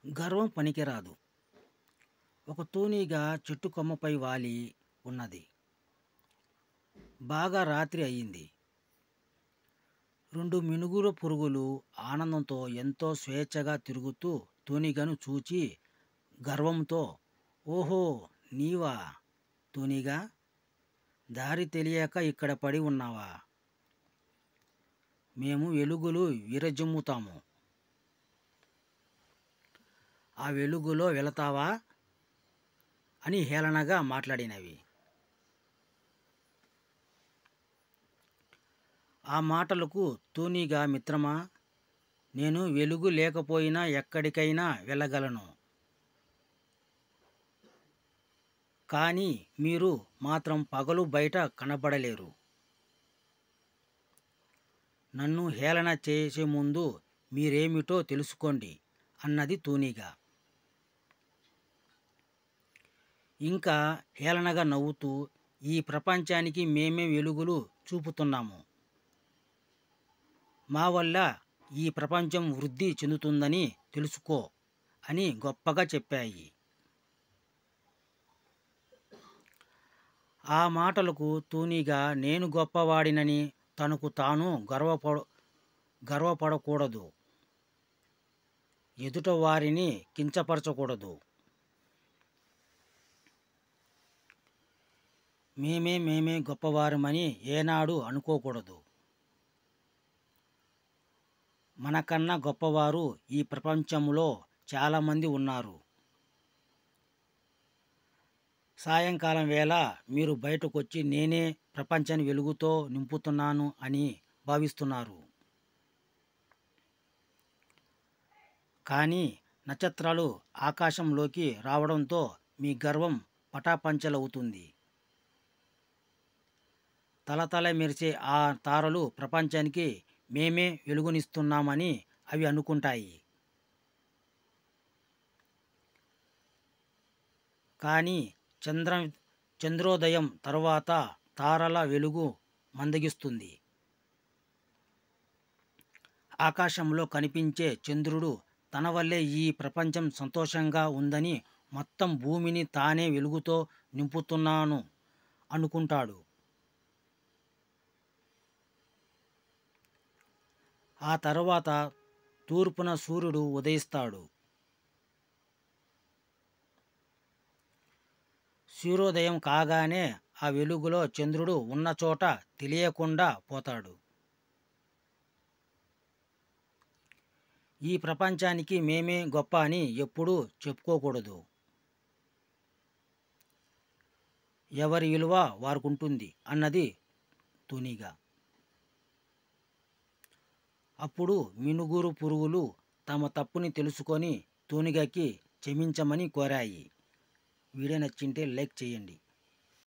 గర్వం పనికిరాదు. ఒక తూనీగ చెట్టు కొమ్మపై వాలి ఉన్నది. బాగా రాత్రి అయింది. 2 మినుగురు పురుగులు ఆనందంతో ఎంతో స్వేచ్ఛగా తిరుగుతూ తూనీగను చూచి గర్వంతో, "ఓహో! నీవా తూనీగా? దారి తెలియక ఇక్కడ పడి ఉన్నావా? మేము వెలుగులు విరజిమ్ముతాము. ఆ వెలుగులో వెళతావా?" అని హేళనగా మాట్లాడినవి. ఆ మాటలకు తూనీగ, "మిత్రమా, నేను వెలుగు లేకపోయినా ఎక్కడికైనా వెళ్ళగలను. కానీ మీరు మాత్రం పగలు బయట కనబడలేరు. నన్ను హేళన చేసే ముందు మీరేమిటో తెలుసుకోండి" అన్నది తూనీగ. ఇంకా హేళనగా నవ్వుతూ, "ఈ ప్రపంచానికి మేమే వెలుగులు చూపుతున్నాము. మా వల్ల ఈ ప్రపంచం వృద్ధి చెందుతుందని తెలుసుకో" అని గొప్పగా చెప్పాయి. ఆ మాటలకు తూనీగ, "నేను గొప్పవాడినని తనకు తాను గర్వపడకూడదు. ఎదుట వారిని కించపరచకూడదు. మేమే గొప్పవారమని ఏనాడు అనుకోకూడదు. మనకన్నా గొప్పవారు ఈ ప్రపంచంలో చాలామంది ఉన్నారు. సాయంకాలం వేళ మీరు బయటకొచ్చి నేనే ప్రపంచాన్ని వెలుగుతో నింపుతున్నాను అని భావిస్తున్నారు. కానీ నక్షత్రాలు ఆకాశంలోకి రావడంతో మీ గర్వం పటాపంచలవుతుంది. తలతల మెరిసే ఆ తారలు ప్రపంచానికి మేమే వెలుగునిస్తున్నామని అవి అనుకుంటాయి. కానీ చంద్రోదయం తర్వాత తారల వెలుగు మందగిస్తుంది. ఆకాశంలో కనిపించే చంద్రుడు తన వల్లే ఈ ప్రపంచం సంతోషంగా ఉందని, మొత్తం భూమిని తానే వెలుగుతో నింపుతున్నాను అనుకుంటాడు. ఆ తర్వాత తూర్పున సూర్యుడు ఉదయిస్తాడు. సూర్యోదయం కాగానే ఆ వెలుగులో చంద్రుడు ఉన్న చోట తెలియకుండా పోతాడు. ఈ ప్రపంచానికి మేమే గొప్ప అని ఎప్పుడూ చెప్పుకోకూడదు. ఎవరి విలువ వారికుంటుంది అన్నది తూనీగ. అప్పుడు మినుగురు పురుగులు తమ తప్పుని తెలుసుకొని తూనీగకి క్షమించమని కోరాయి. వీడియో నచ్చింటే లైక్ చేయండి.